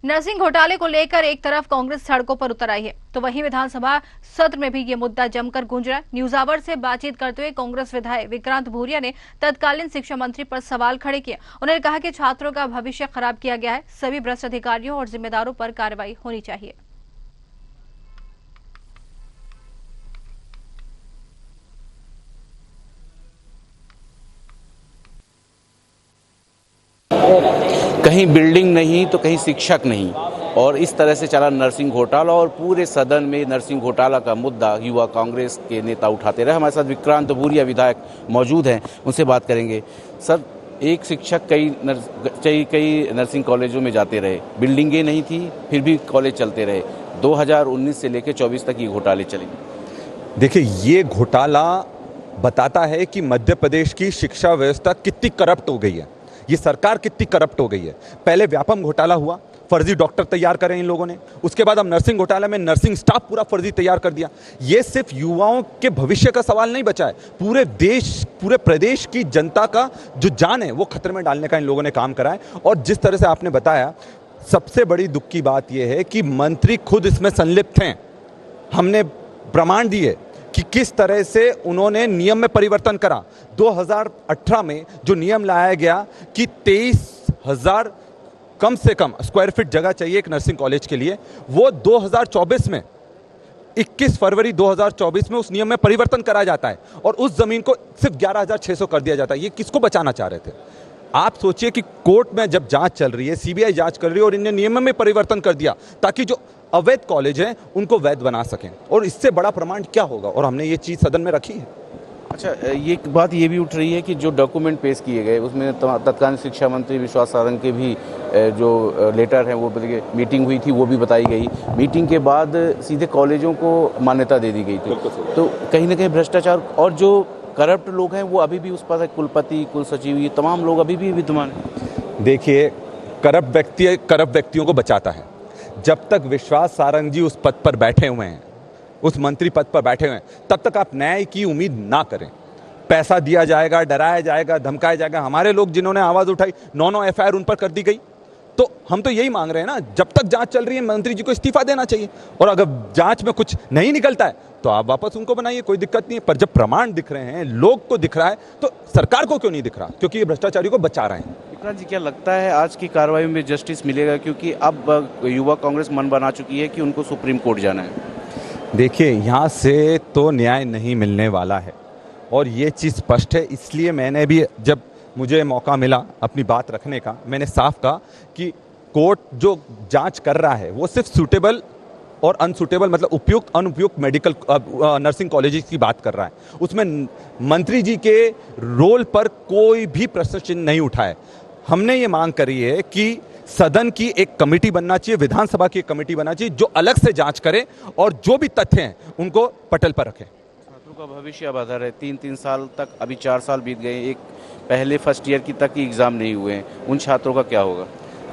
Nursing घोटाले को लेकर एक तरफ कांग्रेस सड़कों पर उतर आई है, तो वहीं विधानसभा सत्र में भी ये मुद्दा जमकर गूंज रहा है। न्यूज आवर से बातचीत करते हुए कांग्रेस विधायक विक्रांत भूरिया ने तत्कालीन शिक्षा मंत्री पर सवाल खड़े किए। उन्होंने कहा कि छात्रों का भविष्य खराब किया गया है, सभी भ्रष्ट अधिकारियों और जिम्मेदारों पर कार्रवाई होनी चाहिए। कहीं बिल्डिंग नहीं तो कहीं शिक्षक नहीं, और इस तरह से चला नर्सिंग घोटाला, और पूरे सदन में नर्सिंग घोटाला का मुद्दा युवा कांग्रेस के नेता उठाते रहे। हमारे साथ विक्रांत भूरिया विधायक मौजूद हैं, उनसे बात करेंगे। सर, एक शिक्षक कई नर्सिंग कॉलेजों में जाते रहे, बिल्डिंगें नहीं थी, फिर भी कॉलेज चलते रहे। 2019 से लेकर 24 तक ये घोटाले चले। देखिए, ये घोटाला बताता है कि मध्य प्रदेश की शिक्षा व्यवस्था कितनी करप्ट हो गई है, ये सरकार कितनी करप्ट हो गई है। पहले व्यापम घोटाला हुआ, फर्जी डॉक्टर तैयार करे इन लोगों ने। उसके बाद अब नर्सिंग घोटाले में नर्सिंग स्टाफ पूरा फर्जी तैयार कर दिया। ये सिर्फ युवाओं के भविष्य का सवाल नहीं बचा है, पूरे प्रदेश की जनता का जो जान है वो खतरे में डालने का इन लोगों ने काम करा है। और जिस तरह से आपने बताया, सबसे बड़ी दुख की बात यह है कि मंत्री खुद इसमें संलिप्त हैं। हमने प्रमाण दिए कि किस तरह से उन्होंने नियम में परिवर्तन करा। 2018 में जो नियम लाया गया कि 23,000 कम से कम स्क्वायर फीट जगह चाहिए एक नर्सिंग कॉलेज के लिए, वो 2024 में 21 फरवरी 2024 में उस नियम में परिवर्तन करा जाता है और उस जमीन को सिर्फ 11,600 कर दिया जाता है। ये किसको बचाना चाह रहे थे? आप सोचिए कि कोर्ट में जब जांच चल रही है, सीबीआई जांच कर रही है, और इन्हें नियम में परिवर्तन कर दिया ताकि जो अवैध कॉलेज हैं उनको वैध बना सकें। और इससे बड़ा प्रमाण क्या होगा? और हमने ये चीज़ सदन में रखी है। अच्छा, ये बात ये भी उठ रही है कि जो डॉक्यूमेंट पेश किए गए उसमें तत्कालीन शिक्षा मंत्री विश्वास सारंग के भी जो लेटर हैं वो मीटिंग हुई थी वो भी बताई गई। मीटिंग के बाद सीधे कॉलेजों को मान्यता दे दी गई थी। तो कहीं ना कहीं भ्रष्टाचार और जो करप्ट लोग हैं वो अभी भी उस पर, कुलपति, कुल सचिव, ये तमाम लोग अभी भी विद्यमान हैं। देखिए, करप्ट व्यक्तियों को बचाता है। जब तक विश्वास सारंग जी उस पद पर बैठे हुए हैं, उस मंत्री पद पर बैठे हुए हैं, तब तक आप न्याय की उम्मीद ना करें। पैसा दिया जाएगा, डराया जाएगा, धमकाया जाएगा। हमारे लोग जिन्होंने आवाज़ उठाई, 9 एफआईआर उन पर कर दी गई। तो हम तो यही मांग रहे हैं ना, जब तक जांच चल रही है मंत्री जी को इस्तीफा देना चाहिए, और अगर जांच में कुछ नहीं निकलता है तो आप वापस उनको बनाइए, कोई दिक्कत नहीं है। पर जब प्रमाण दिख रहे हैं, लोग को दिख रहा है, तो सरकार को क्यों नहीं दिख रहा? क्योंकि ये भ्रष्टाचारियों को बचा रहे हैं। विक्रांत जी, क्या लगता है आज की कार्रवाई में जस्टिस मिलेगा? क्योंकि अब युवा कांग्रेस मन बना चुकी है कि उनको सुप्रीम कोर्ट जाना है। देखिए, यहाँ से तो न्याय नहीं मिलने वाला है और ये चीज़ स्पष्ट है। इसलिए मैंने भी, जब मुझे मौका मिला अपनी बात रखने का, मैंने साफ कहा कि कोर्ट जो जांच कर रहा है वो सिर्फ सूटेबल और अनसूटेबल, मतलब उपयुक्त अनुपयुक्त मेडिकल नर्सिंग कॉलेजेस की बात कर रहा है। उसमें मंत्री जी के रोल पर कोई भी प्रश्न चिन्ह नहीं उठा है। हमने ये मांग करी है कि सदन की एक कमेटी बनना चाहिए, विधानसभा की एक कमेटी बनना चाहिए जो अलग से जांच करे और जो भी तथ्य हैं उनको पटल पर रखे। छात्रों का भविष्य अब आधार है। 3 साल तक, अभी 4 साल बीत गए, एक पहले फर्स्ट ईयर की तक ही एग्जाम नहीं हुए हैं, उन छात्रों का क्या होगा?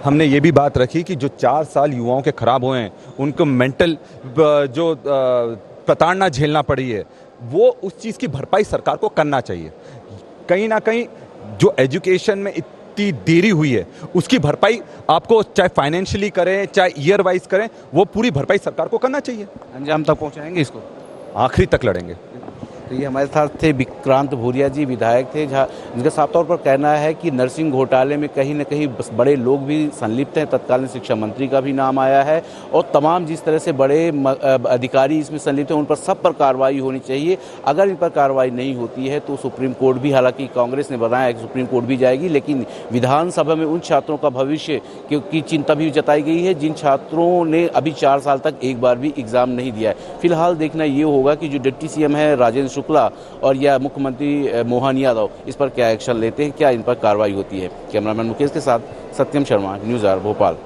हमने ये भी बात रखी कि जो 4 साल युवाओं के खराब हुए हैं, उनको मेंटल जो प्रताड़ना झेलना पड़ी है, वो उस चीज़ की भरपाई सरकार को करना चाहिए। कहीं ना कहीं जो एजुकेशन में इतनी देरी हुई है, उसकी भरपाई आपको चाहे फाइनेंशियली करें, चाहे ईयर वाइज करें, वो पूरी भरपाई सरकार को करना चाहिए। अंजाम तक पहुँचाएंगे इसको, आखिरी तक लड़ेंगे। तो ये हमारे साथ थे विक्रांत भूरिया जी, विधायक थे, जहाँ जिनका साफ तौर पर कहना है कि नर्सिंग घोटाले में कहीं न कहीं बड़े लोग भी संलिप्त हैं। तत्कालीन शिक्षा मंत्री का भी नाम आया है, और तमाम जिस तरह से बड़े अधिकारी इसमें संलिप्त हैं उन पर सब पर कार्रवाई होनी चाहिए। अगर इन पर कार्रवाई नहीं होती है तो सुप्रीम कोर्ट भी, हालांकि कांग्रेस ने बताया है कि सुप्रीम कोर्ट भी जाएगी, लेकिन विधानसभा में उन छात्रों का भविष्य की चिंता भी जताई गई है जिन छात्रों ने अभी 4 साल तक एक बार भी एग्जाम नहीं दिया है। फिलहाल देखना ये होगा कि जो डिप्टी सीएम है राजेंद्र शुक्ला और या मुख्यमंत्री मोहन यादव इस पर क्या एक्शन लेते हैं, क्या इन पर कार्रवाई होती है। कैमरामैन मुकेश के साथ सत्यम शर्मा, न्यूज़ आवर भोपाल।